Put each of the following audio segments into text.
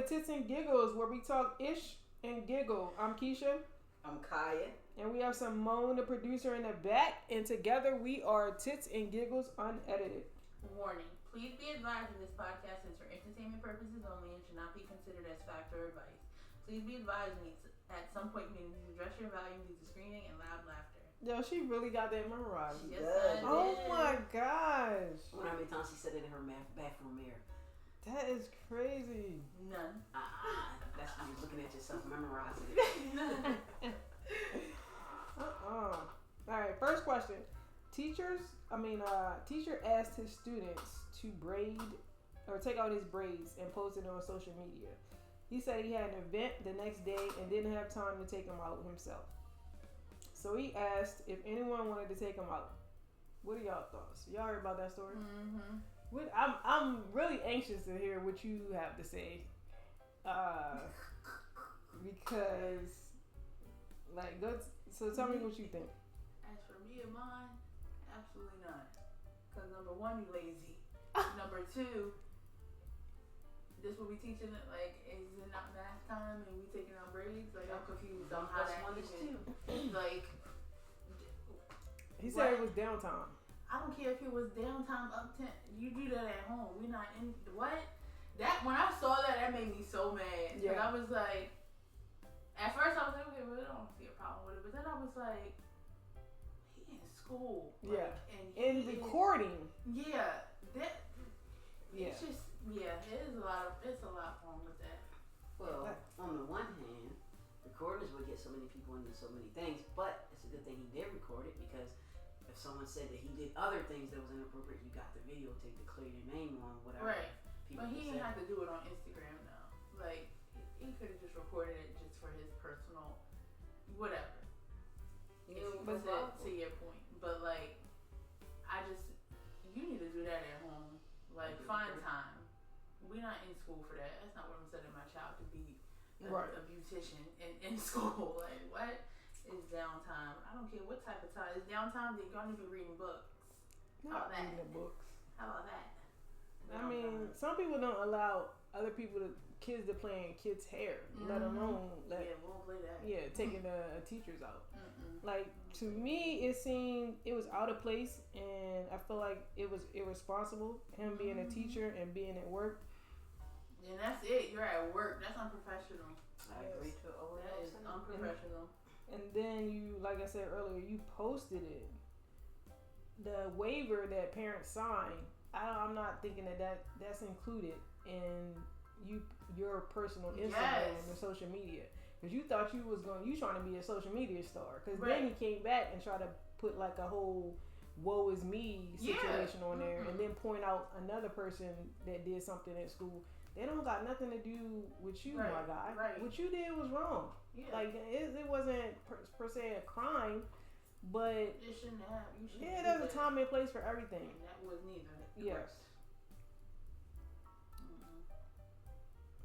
to Tits and Giggles, where we talk ish and giggle. I'm Keisha. I'm Kaya. And we have Simone, the producer, in the back. And together we are Tits and Giggles Unedited. Warning. Please be advised that this podcast is for entertainment purposes only and should not be considered as fact or advice. Please be advised at some point you need to address your volume due to screaming and loud laughter. Yo, she really got that memorized. Yes, I did. Oh my gosh. I wonder how many times she said it in her bathroom mirror. That is crazy. None. That's when you're looking at yourself memorizing it. None. Alright, first question. Teacher asked his students to braid or take out his braids and post it on social media. He said he had an event the next day and didn't have time to take them out himself. So he asked if anyone wanted to take him out. What are y'all thoughts? Y'all heard about that story? Mm-hmm. I'm really anxious to hear what you have to say. Because, so tell me what you think. As for me and mine, absolutely not. Because number one, you lazy. Number two, this will be teaching it, like, is it not math time and we taking out braids? Like, I'm confused on how that even, like, he said it was downtime. I don't care if it was downtime up 10. You do that at home. We're not in, what? That, when I saw that made me so mad. Because I was like, at first I was like, okay, well, I don't see a problem with it. But then I was like, he in school. Like, and recording. Yeah. That. Yeah. It's just, it's a lot wrong with that. Well, on the one hand, recorders would get so many people into so many things, but it's a good thing he did record it because if someone said that he did other things that was inappropriate, you got the videotape to clear your name on whatever. Right. But he didn't have to do it on Instagram though. Like, he could have just recorded it just for his personal whatever. To your point. But like, you need to do that at home. Like, find time. We're not in school for that. That's not what I'm sending my child to be a beautician in school. Like, what is downtime? I don't care what type of time. It's downtime that y'all need to be reading books. How about that? Reading the books. How about that? I mean, some people don't allow other kids to play in kids' hair, let alone we won't play that. Yeah, taking the teachers out. Mm-mm. Like, to me, it seemed it was out of place, and I feel like it was irresponsible. Him being a teacher and being at work. And that's it. You're at work. That's unprofessional. I agree to That is unprofessional. And then you, like I said earlier, you posted it. The waiver that parents sign, I'm not thinking that's included in your personal Instagram and social media. Because you thought you trying to be a social media star. Because then he came back and tried to put like a whole woe is me situation on there, and then point out another person that did something at school. They don't got nothing to do with you, my guy. Right. What you did was wrong. Yeah. Like, it wasn't per se a crime, but it shouldn't have. There's a time and place for everything. And that was neither. Yes.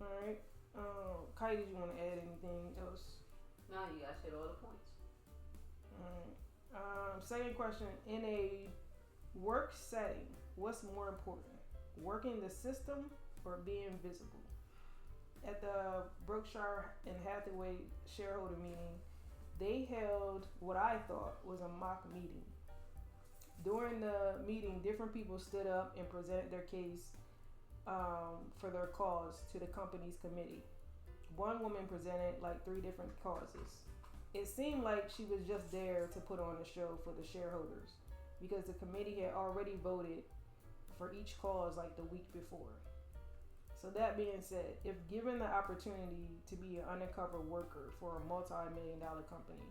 All right. Kai, did you want to add anything else? No, you guys hit all the points. All right. Second question: in a work setting, what's more important, working the system or being visible? At the Berkshire and Hathaway shareholder meeting, they held what I thought was a mock meeting. During the meeting, different people stood up and presented their case for their cause to the company's committee. One woman presented like 3 different causes. It seemed like she was just there to put on a show for the shareholders because the committee had already voted for each cause like the week before. So that being said, if given the opportunity to be an undercover worker for a multi-million-dollar company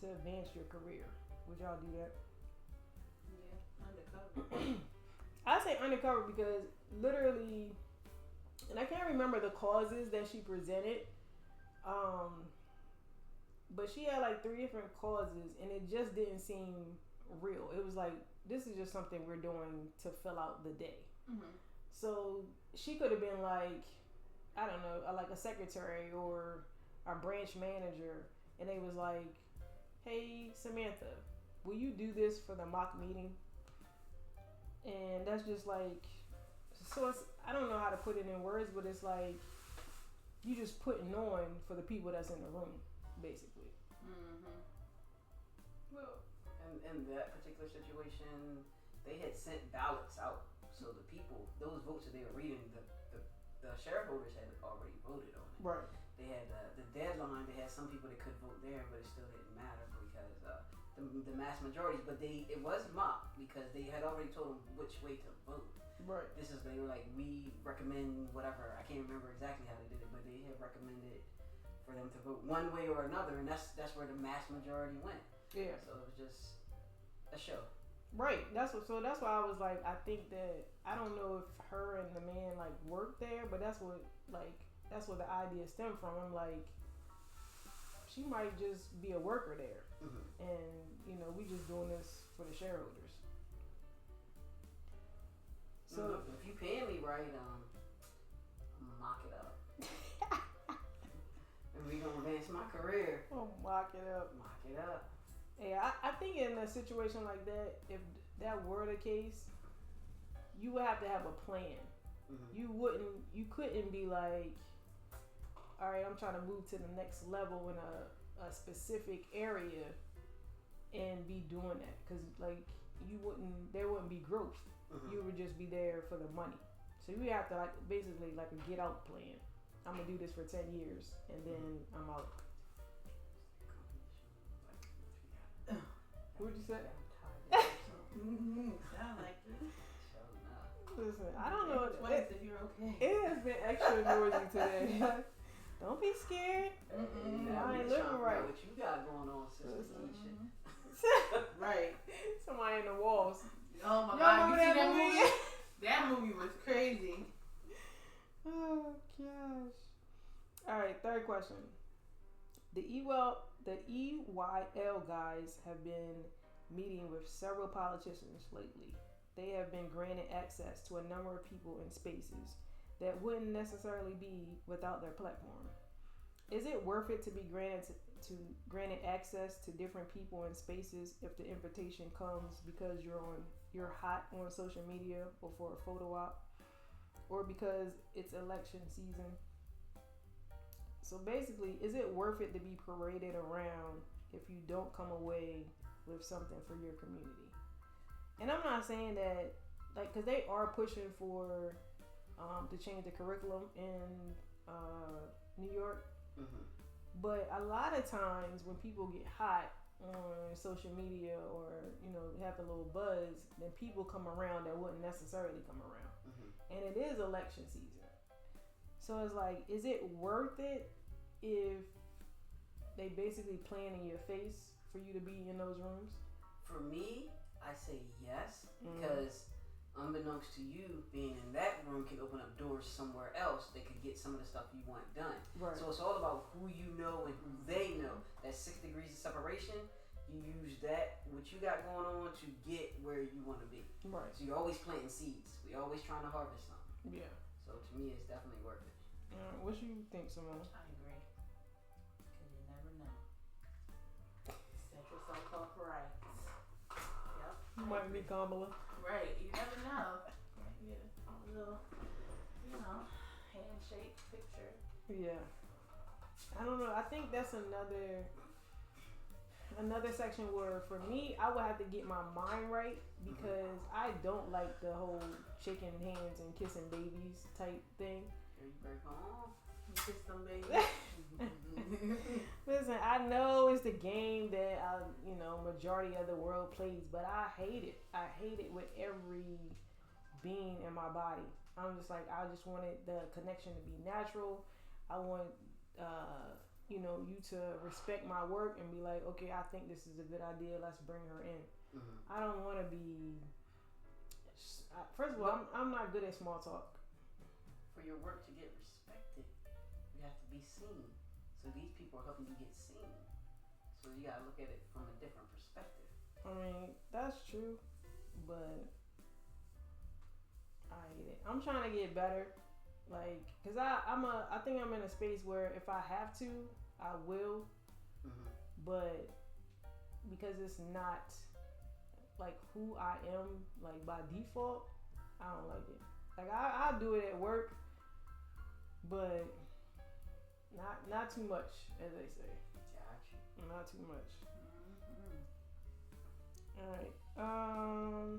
to advance your career, would y'all do that? Yeah, undercover. I say undercover because literally, and I can't remember the causes that she presented, but she had like 3 different causes, and it just didn't seem real. It was like, this is just something we're doing to fill out the day. Mm-hmm. So she could have been like, I don't know, like a secretary or a branch manager, and they was like, hey, Samantha, will you do this for the mock meeting? And that's just like, so it's, I don't know how to put it in words, but it's like, you just putting on for the people that's in the room, basically. Well, in that particular situation, they had sent ballots out, so the people, those votes that they were reading, the shareholders had already voted on it. Right. They had the deadline. They had some people that could vote there, but it still didn't matter because the mass majority. But it was mocked because they had already told them which way to vote. Right. They were like, we recommend whatever. I can't remember exactly how they did it, but they had recommended for them to vote one way or another, and that's where the mass majority went. Yeah. So it was just a show. Right. So that's why I was like, I think that I don't know if her and the man like worked there, but that's where the idea stemmed from. I'm like, she might just be a worker there, and we just doing this for the shareholders. So if you pay me right, I'm gonna mock it up, and we gonna advance my career. Oh, mock it up. Mock it up. Yeah, I think in a situation like that, if that were the case, you would have to have a plan. You couldn't be like, all right, I'm trying to move to the next level in a specific area and be doing that, because like there wouldn't be growth. You would just be there for the money. So you have to like basically like a get out plan. I'm gonna do this for 10 years and then I'm out. What'd you say? Sound like this. Listen, I don't know. Twice if you're okay. It has been extra noisy today. Don't be scared. I ain't living right. What you got going on, Sister Keisha? Right. Somebody in the walls. Oh my Y'all God! You remember see that movie? That movie was crazy. Oh gosh. All right, third question. The EYL guys have been meeting with several politicians lately. They have been granted access to a number of people in spaces that wouldn't necessarily be without their platform. Is it worth it to be granted access to different people in spaces if the invitation comes because you're hot on social media or for a photo op, or because it's election season? So basically, is it worth it to be paraded around if you don't come away with something for your community? And I'm not saying that, like, because they are pushing for to change the curriculum in New York. But a lot of times when people get hot on social media or have a little buzz, then people come around that wouldn't necessarily come around. And it is election season, so it's like, is it worth it if they basically playing in your face for you to be in those rooms? For me, I say yes, because unbeknownst to you, being in that room can open up doors somewhere else that could get some of the stuff you want done. Right. So it's all about who you know and who they know. That 6 degrees of separation, you use that, what you got going on, to get where you want to be. Right. So you're always planting seeds. We're always trying to harvest something. Yeah. So to me, it's definitely worth it. What do you think, Simone? I agree. Because you never know. Set yourself up right. Yep. You might be Kamala. Right. You never know. Yeah. A little, handshake picture. Yeah. I don't know. I think that's another section where, for me, I would have to get my mind right, because I don't like the whole shaking hands and kissing babies type thing. You kiss them babies. Listen, I know it's the game that majority of the world plays, but I hate it. I hate it with every being in my body. I'm just like, I just wanted the connection to be natural. I want you to respect my work and be like, okay, I think this is a good idea. Let's bring her in. I don't want to be. First of all, I'm not good at small talk. For your work to get respected, you have to be seen. So these people are helping you get seen. So you gotta look at it from a different perspective. I mean, that's true, but I hate it. I'm trying to get better, like, cause I think I'm in a space where if I have to, I will, but because it's not like who I am, like by default, I don't like it. Like I do it at work, but Not too much, as they say. Gotcha. Not too much. Mm-hmm. All right.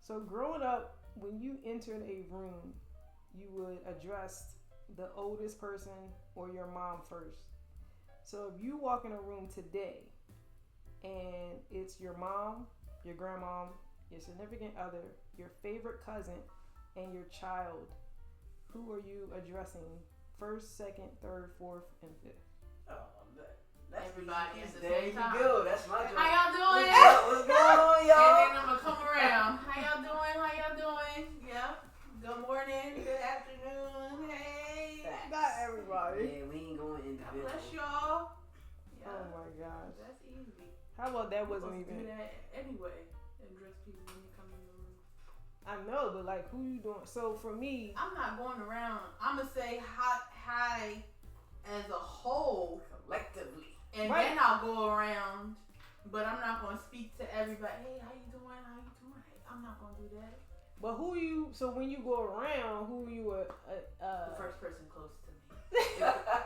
So growing up, when you entered a room, you would address the oldest person or your mom first. So if you walk in a room today and it's your mom, your grandmom, your significant other, your favorite cousin, and your child, who are you addressing first, second, third, fourth, and fifth? Oh, that's Everybody at the there same you time. go. That's my job. How y'all doing? What's going on, And y'all? then I'm gonna come around. How y'all doing? How y'all doing? Yeah. Good morning. Good afternoon. Hey. Facts. Not everybody. Yeah, we ain't going God individual. bless y'all. Yeah. Oh my gosh. That's easy. How about that We're wasn't supposed to even... do that anyway. Address people when you come in the room. I know, but like, who you doing? So for me, I'm not going around. I'm gonna say hi as a whole, Collectively. and Right. then I'll go around. But I'm not gonna speak to everybody. Hey, how you doing? How you doing? Hey, I'm not gonna do that. but who you? So when you go around, who you? The first person close to me.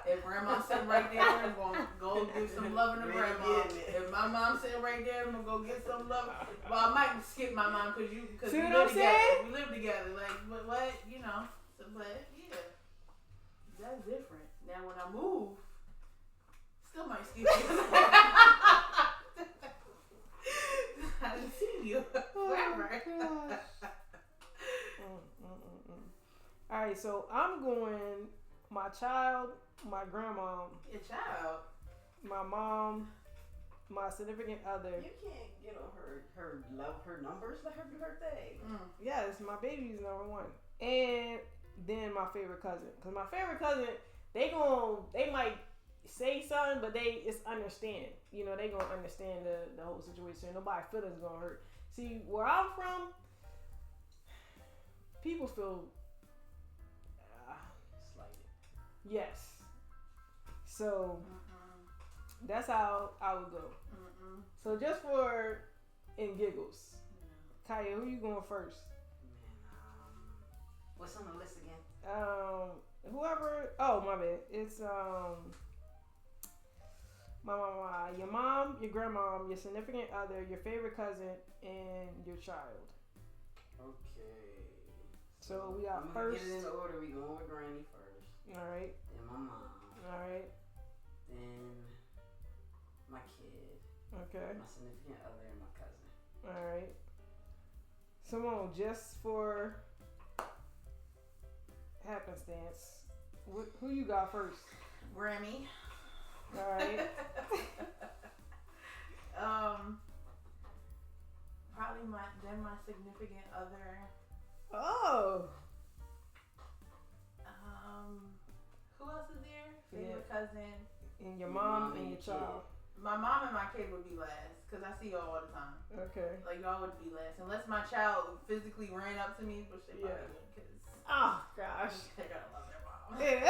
If grandma's sitting right there, I'm gonna go give some loving to Really grandma. getting it. If my mom's sitting right there, I'm gonna go get some love. Well, I might skip my mom because See we what live I'm together. saying? We live together. Like, what, you know. So, but yeah, that's different. Now when I move, still might skip you. I didn't see you forever. All right, so I'm going. My child, my grandma, Your child. my mom, my significant other. You can't get on her numbers. Let her do her thing. Yes, my baby's number one, and then my favorite cousin. Cause my favorite cousin, they might say something, but it's understand. You know, they gonna understand the whole situation. Nobody feelings gonna hurt. See, where I'm from, people feel Slighted. yes. So that's how I would go. So just for in giggles, Kaya, who you going first? Man, what's on the list again? Whoever. Oh, my bad. It's your mom, your grandmom, your significant other, your favorite cousin, and your child. Okay. So we got I'm first. Get it in order. We going with Granny first. All right. Then my mom. All right. Then my kid. Okay. My significant other and my cousin. All right. Simone, just for happenstance, who you got first? Grammy. All right. Probably my significant other. Oh. Who else is there? Favorite cousin. And your mom and your child. My mom and my kid would be last because I see y'all all the time. Okay. Like y'all would be last unless my child physically ran up to me, which they probably would because Oh gosh. they gotta love their mom. Yeah.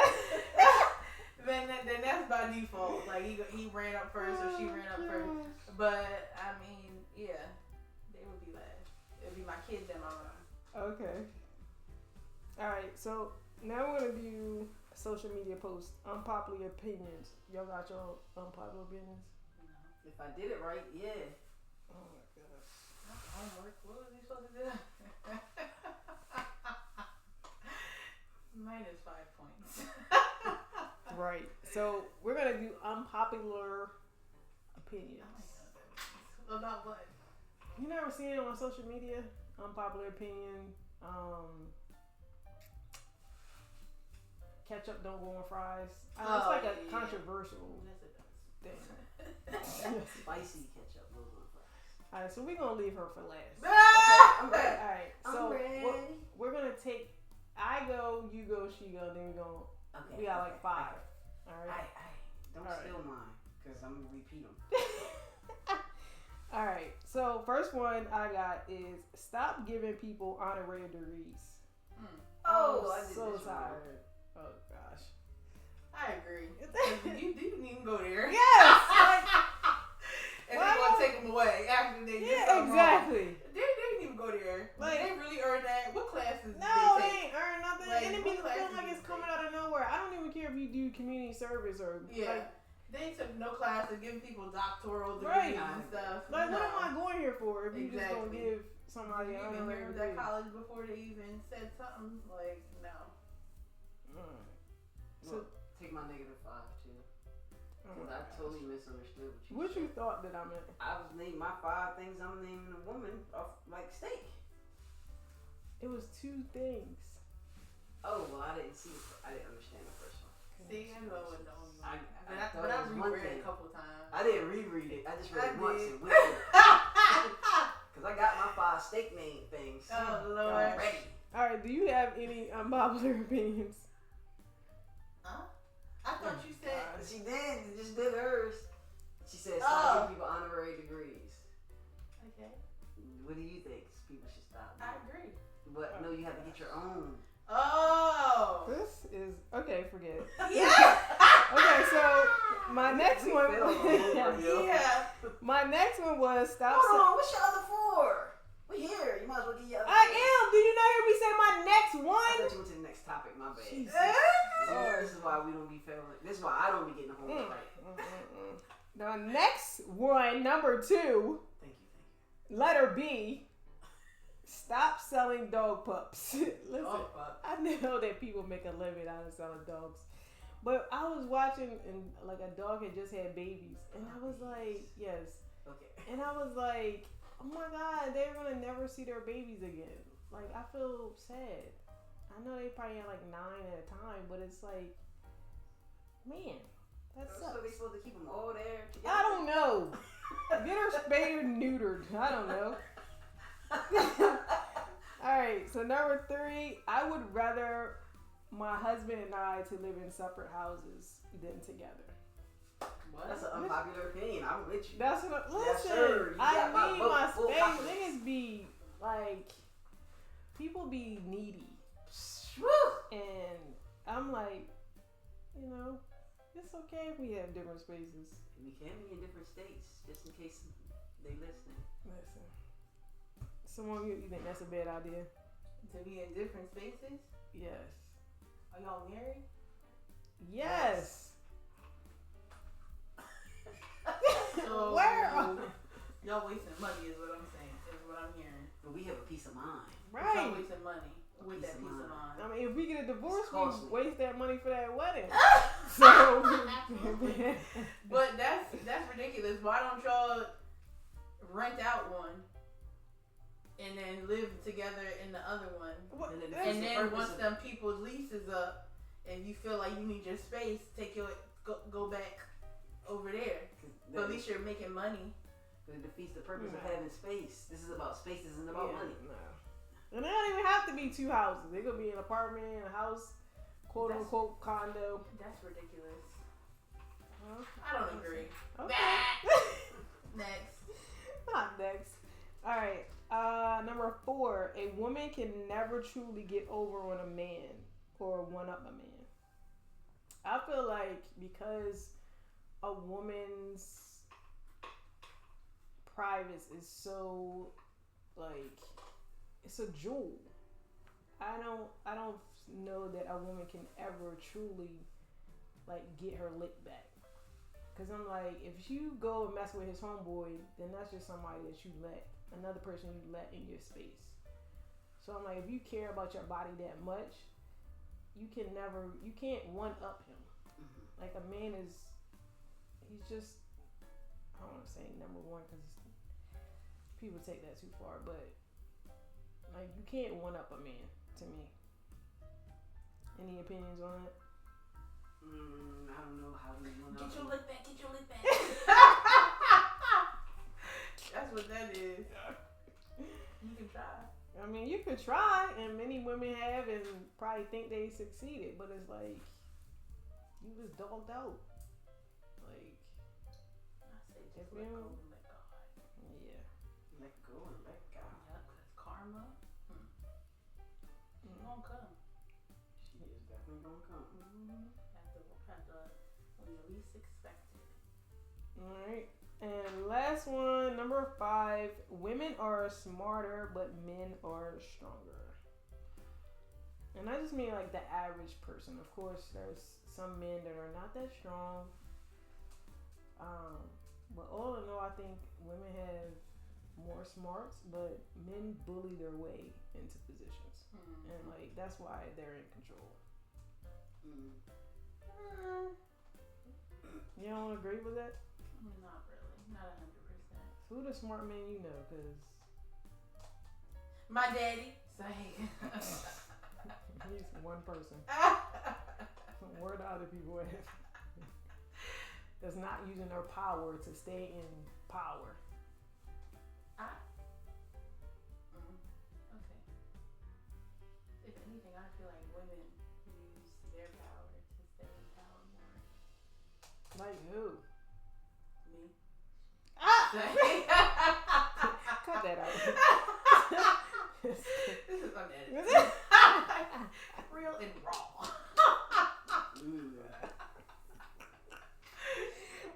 then that's by default. Like he ran up first or she ran up first. But I mean, yeah, they would be last. It'd be my kid then my mom. Okay. All right. So now we're gonna do social media posts. Unpopular opinions. Y'all got your unpopular opinions? If I did it right, yeah. Oh my gosh. Homework. What was he supposed to do? Minus 5 points. Right. So we're gonna do unpopular opinions. About what? You never seen it on social media? Unpopular opinion. Ketchup don't go on fries. It's like a controversial Yes, it does. thing. Spicy ketchup goes on fries. All right, so we're gonna leave her for last. I'm ready. All right, so I'm ready. we're gonna take. I go, you go, she go. Then we go. Okay. We got like 5. All right. Don't All right. steal mine, because I'm going to repeat them. All right. So first one I got is stop giving people honorary degrees. Oh, I I'm did so this wrong. tired. Oh gosh. I agree. You didn't even go there. Yes. Like, And why they're going to don't- take them away after they get yeah, something exactly. wrong. They didn't even go there. Like- Did they really earn that? What classes did No, they they take? ain't earn nothing. Like, and it be what feeling classes like did it's they coming take? out of nowhere. I don't even care care if you do community service or like. They took no class to give people doctoral Right. degrees and stuff. Like, what am I going here for if you just Exactly. gonna give somebody You an even honorary heard degree? that college before they even said something? Like, no. Alright. Well, take my -5 too. Because I totally misunderstood what you What said. you thought that I meant? I was naming my 5 things I'm naming a woman off like steak. It was 2 things. Oh, well, I didn't understand the first one. See, I know it don't. I But I thought it was one reread it thing. a couple times. I didn't reread it. I just read I it once did. and went through it. Because I got my 5 steak name things Oh, Lord. ready. Alright, do you have any unpopular opinions? Huh? I thought you said. She did. Just did hers. She said, Oh. stop giving people honorary degrees. Okay. What do you think people should stop doing? I agree. But no, you have to get your own. Oh. This is okay, forget it. Yeah. Okay, so my next We one failed on you. Yeah. my next one was stop Hold on, what's your other 4? We here. You might as well get your other I 4. am. Did you not hear me say my next I one? thought you went to the next topic. My bad. Jesus. This is why we don't be failing. This is why I don't be getting the homework right. The next one, number 2, Thank you. letter B. Stop selling dog pups. Listen, I know that people make a living out of selling dogs, but I was watching and like a dog had just had babies, and I was like, yes, Okay. and I was like, oh my God, they're gonna never see their babies again. Like, I feel sad. I know they probably had like 9 at a time, but it's like, man, that sucks. So they supposed to keep them all there together? I don't know. Get her spayed or neutered. I don't know. Alright, so number 3, I would rather my husband and I to live in separate houses than together. What? That's an unpopular opinion. I'm with you. That's what I, Yes, listen, sir. You I got my need vote. my Full space. confidence. Niggas be like, people be needy. Woo! And I'm like, you know, it's okay if we have different spaces. We can be in different states, just in case they listening. Listen. Someone, you think that's a bad idea? To be in different spaces? Yes. Are y'all married? Yes. So Where? Y'all wasting money is what I'm saying. Is what I'm hearing. But we have a peace of mind. Right. Y'all wasting money with Peace that of peace of mind. I mean, if we get a divorce, It's costly. we waste that money for that wedding. So, But that's ridiculous. Why don't y'all rent out one and then live together in the other one? what, And then that's- And the then purpose once of- them people's lease is up and you feel like you need your space, go back over there. But at least you're making money. But it defeats the purpose of No. having space. This is about space. This isn't about yeah, money. No. And they don't even have to be 2 houses. They could be an apartment, a house, quote unquote condo. That's ridiculous. Huh? I don't agree. Okay. Next. Not next. All right. Number 4, a woman can never truly get over on a man or one up a man. I feel like because a woman's privacy is so like it's a jewel. I don't know that a woman can ever truly like get her lick back. Cause I'm like, if you go and mess with his homeboy, then that's just somebody that you let, another person you let in your space. So I'm like, if you care about your body that much, you can't one up him. Mm-hmm. Like a man he's just, I don't want to say number 1 because people take that too far, but like you can't one up a man to me. Any opinions on that? I don't know how we want to. Get your lick back. Get your lick back. That's what that is. You can try. I mean, you could try, and many women have, and probably think they succeeded, but it's like you was dogged out. Like, I say If just you let go don't- and let God. yeah. Let go and let go. Yep, because karma, she gonna come. She is definitely gonna come. After when you least expect it. All right. And last one, number 5, women are smarter, but men are stronger. And I just mean like the average person. Of course, there's some men that are not that strong. But all in all, I think women have more smarts, but men bully their way into positions, and like that's why they're in control. You don't agree with that? Not really, not 100%. Who the smart men you know? Cause my daddy. Say. He's one person. Where are the other people at? That's not using their power to stay in power. Okay. If anything, I feel like women use their power to stay in power more. Like who? Me. Cut that out. This is unedited. Real and raw.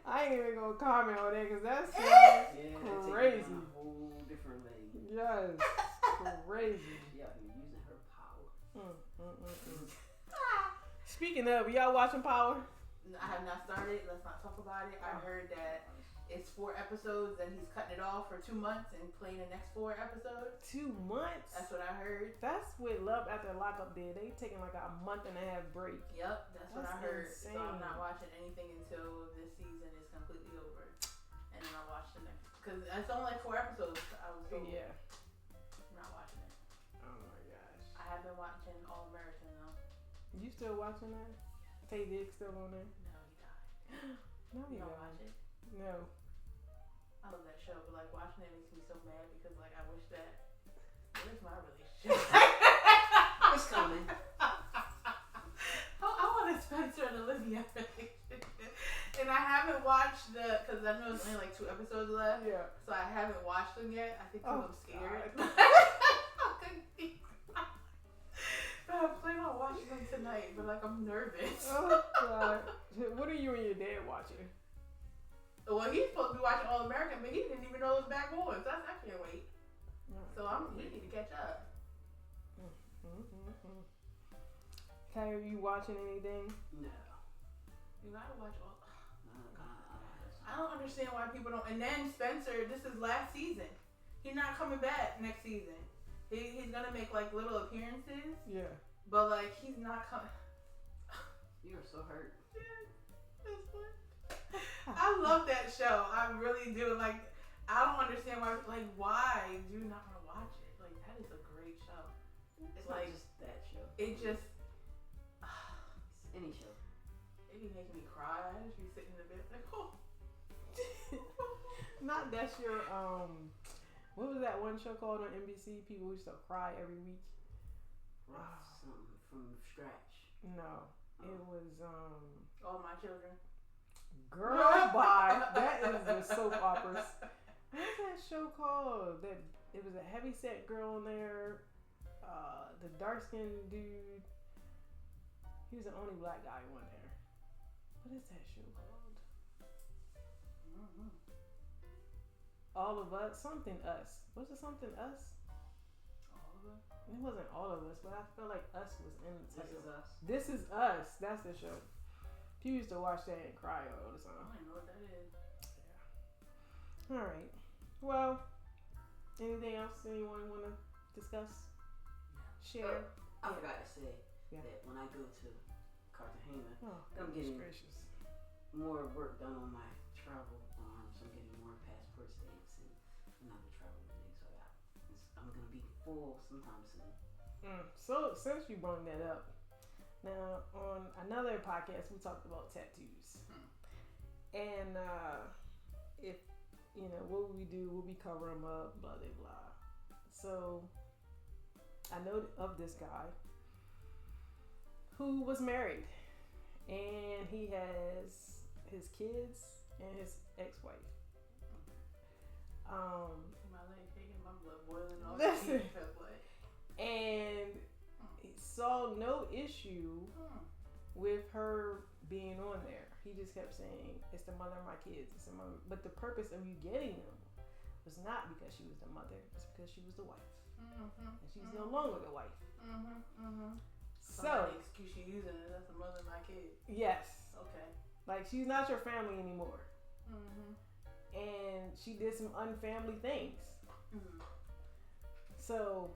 I ain't even gonna comment on that because that's crazy. A whole different lane. Yes, crazy. Yeah, using her power. Speaking of, y'all watching Power? I have not started. Let's not talk about it. I heard that it's 4 episodes and he's cutting it off for 2 months and playing the next 4 episodes. 2 months? That's what I heard. That's what Love After Lockup did. They taking like a month and a half break. Yep, that's what I heard. Insane. So I'm not watching anything until this season is completely over. And then I'll watch the next. Because it's only like 4 episodes. I was told. Yeah. I'm not watching it. Oh my gosh. I have been watching All American though. You still watching that? Tay Diggs still on there? No, he died. No, You he don't don't. watch it? No. I love that show, but like watching it makes me so mad because like I wish that. Where's my relationship? It's coming. I want a Spencer and Olivia relationship, and I haven't watched because I know there's only like 2 episodes left. Yeah. So I haven't watched them yet. I think because I'm scared. I plan on watching them tonight, but like I'm nervous. Oh God. What are you and your dad watching? Well, he's supposed to be watching All American, but he didn't even know it was back on. So I can't wait. So we need to catch up. Kay, are you watching anything? No. You gotta watch all. I don't understand why people don't. And then Spencer, this is last season. He's not coming back next season. He's gonna make like little appearances. Yeah. But like he's not coming. You are so hurt. I love that show. I really do. Like, I don't understand why. Like, why do you not want to watch it? Like, that is a great show. It's like, not just that show. It just. It's any show. It be making me cry. I just be sitting in the bed like, oh. Not that's your what was that one show called on NBC? People used to cry every week. Something from scratch. No, it was All My Children. Girl, bye. That is the soap operas. What's that show called? That it was a heavyset girl in there. The dark skinned dude. He was the only black guy on there. What is that show called? Mm-hmm. All of Us. Something Us. Was it Something Us? All of Us. It wasn't All of Us, but I feel like Us was in the title. This Is Us. This Is Us. That's the show. People used to watch that and cry all the I time. don't even know what that is. Yeah. All right. Well, anything else anyone want to discuss? Share? I forgot to say Yeah. that when I go to Cartagena, Oh, I'm goodness getting gracious. more work done on my travel arms. I'm getting more passport stamps and another travel thing. So I'm gonna be full sometime soon. So since you brought that up, now on another podcast we talked about tattoos, and if you know what we do, we'll be covering them up, blah blah blah. So I know of this guy who was married, and he has his kids and his ex-wife. My leg shaking, my blood boiling off. Listen. Like, And he saw no issue with her being on there. He just kept saying, it's the mother of my kids. It's the mother. But the purpose of you getting them was not because she was the mother. It's because she was the wife. And she's no longer the wife. So the excuse you using is that's the mother of my kid. yes, Okay. like she's not your family anymore, Mhm. and she did some unfamily things. Mhm. So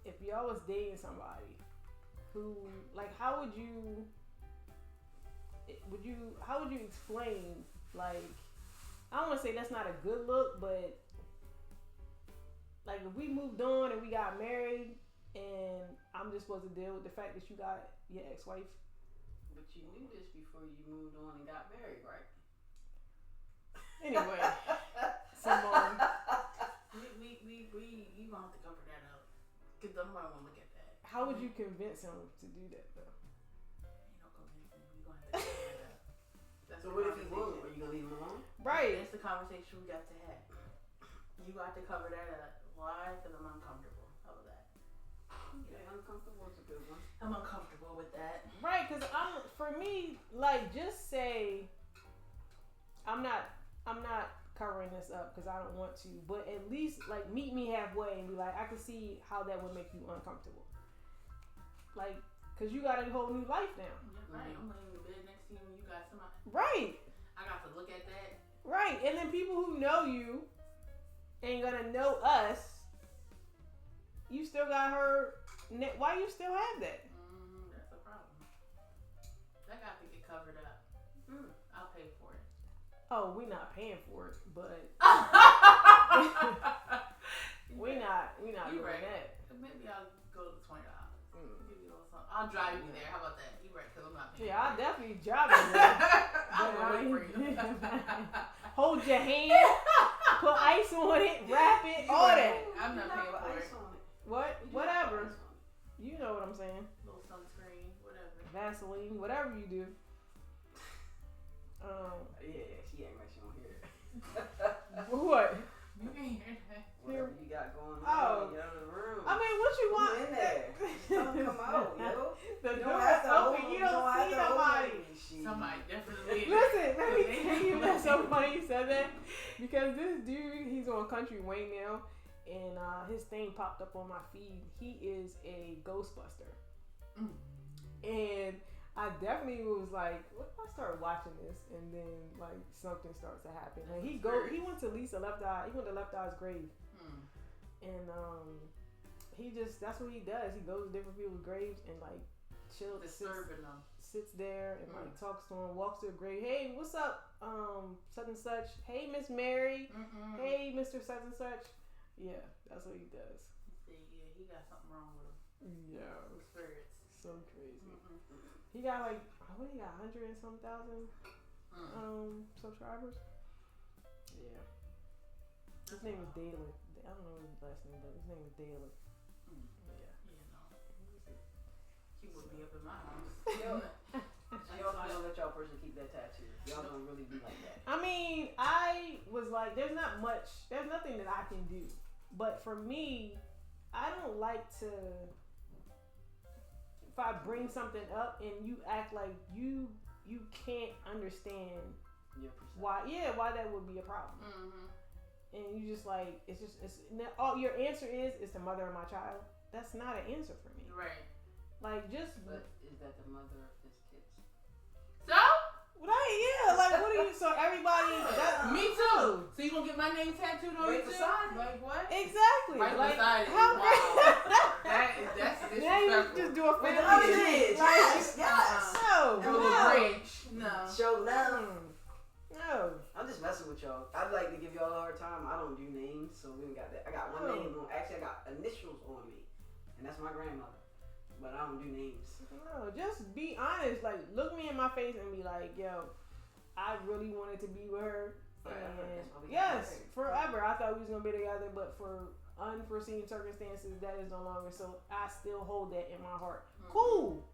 if y'all was dating somebody who, like, how would you explain, like, I don't want to say that's not a good look, but like if we moved on and we got married and I'm just supposed to deal with the fact that you got your ex-wife. But you knew this before you moved on and got married, right? Anyway, we you gonna have to cover that up. Cause somebody wanna look at that. how would you convince him to do that though? Ain't no convincing. We gonna have to cover that up. That's So the what if he conversation. won't? Are you gonna leave him alone? Right. That's the conversation we got to have. You got to cover that up. Why? Because I'm uncomfortable. How about that? Yeah, uncomfortable is a good one. I'm uncomfortable with that. Right, because for me, like, just say I'm not covering this up because I don't want to, but at least like meet me halfway and be like, I can see how that would make you uncomfortable, like, because you got a whole new life now. Yeah, right. I'm laying in the bed next to you and you got somebody. Right. I got to look at that. Right, and then people who know you ain't gonna know us. You still got her. Why you still have that? That's a problem. That got to get covered up. I'll pay for it. Oh, we not paying for it, but we not You doing right. that. Maybe I'll go to $20. Give you a little something. I'll drive you there. How about that? You right? Because I'm not paying. Yeah, I'll definitely drive you there. I'll wait for you. Hold your hand, put ice on it, wrap it, all that. I'm not paying for it. What? Whatever. You know what I'm saying. Little sunscreen, whatever. Vaseline, whatever you do. Yeah, she ain't like she don't hear it. What? You can hear that. Whatever you got going on, Oh. get out of the room. I mean, what you want? Come in there. Just don't come out, yo. The You door don't is have to open. hold- You don't have see to hold nobody. me. Somebody definitely. Listen, let me tell you that's so funny you said that, because this dude, he's on Country Wayne now, and his thing popped up on my feed. He is a Ghostbuster, and I definitely was like, what if I start watching this and then like something starts to happen? And he went to Left Eye's grave, and that's what he does. He goes to different people's graves and like chills, Disturbing them. sits there and like talks to him, walks to a grave. Hey, what's up, such and such? Hey, Miss Mary. Hey, Mr. Such and such. Yeah, that's what he does. Yeah, he got something wrong with him. Yeah, With spirits. so crazy. He got like, what, he got 100 and some thousand subscribers. Yeah. His name is Dalen. I don't know his last name, but his name is Dalen. Yeah. Yeah, no. He would be up in my house. Yo, y'all not gonna let y'all person keep that tattoo. Y'all don't really be like that. I mean, I was like, there's nothing that I can do. But for me, I don't like to, if I bring something up and you act like you can't understand why that would be a problem. And you just like, your answer is the mother of my child. That's not an answer for me. Right. Like, But is that the mother of his kids? So? Right, yeah. Like, what are you? So everybody. Me too. So you gonna get my name tattooed on you too? Like what? Exactly. Right like, beside it. how Wow. That's disrespectful. now you just do a family. Oh, it is. Yes. No. Do a little bridge. No. Show love. No. I'm just messing with y'all. I'd like to give y'all a hard time. I don't do names, so we ain't got that. I got one name on. Actually, I got initials on me, and that's my grandmother. But I don't do names. No, just be honest. Like, look me in my face and be like, yo, I really wanted to be with her. Forever. And That's why we got yes, married. forever. I thought we was gonna be together, but for unforeseen circumstances, that is no longer. So I still hold that in my heart. Cool.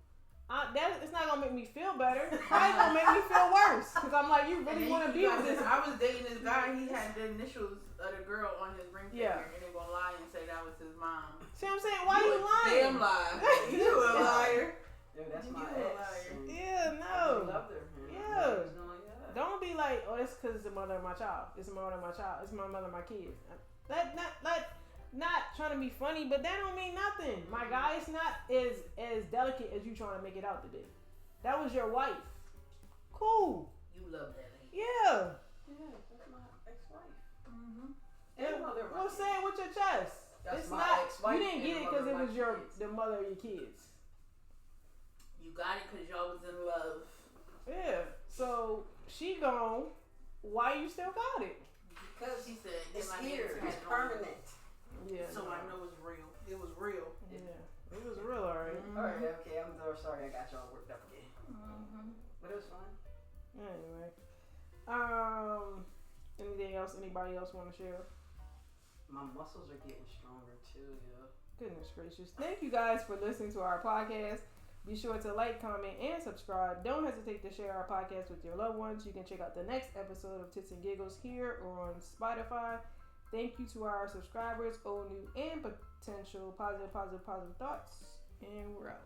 It's not gonna make me feel better. It's probably gonna make me feel worse because I'm like, you really want to be with this. I was dating this guy. He had the initials of the girl on his ring finger, Yeah. and they gonna lie and say that was his mom. See what I'm saying? Why you lying? Damn lie. You a liar. Yo, that's my You a ex. liar. and Yeah, I no. loved her. Man. Yeah. Yeah. Don't be like, oh, it's because it's the mother of my child. It's the mother of my child. It's my mother of my kids. not trying to be funny, but that don't mean nothing. My guy is not as delicate as you trying to make it out to be. That was your wife. Cool. You love that lady. Yeah. Yeah, that's my ex-wife. Mm-hmm. And mother of my Well, kids. say it with your chest. That's It's my not. ex-wife You didn't and get the it because mother it of my was your kids. the mother of your kids. You got it because y'all was in love. Yeah. So she gone. Why you still got it? Because She said, it's "Get my here. name It's tattooed on it." permanent. Yeah. So I know it's real. It was real. Yeah. It was real, alright. Mm-hmm. All right, okay. I'm sorry I got y'all worked up again. Mm-hmm. But it was fun. Anyway. Anything else? Anybody else want to share? My muscles are getting stronger too, yo. Goodness gracious. Thank you guys for listening to our podcast. Be sure to like, comment, and subscribe. Don't hesitate to share our podcast with your loved ones. You can check out the next episode of Tits and Giggles here or on Spotify. Thank you to our subscribers, old, new, and potential positive thoughts. And we're out.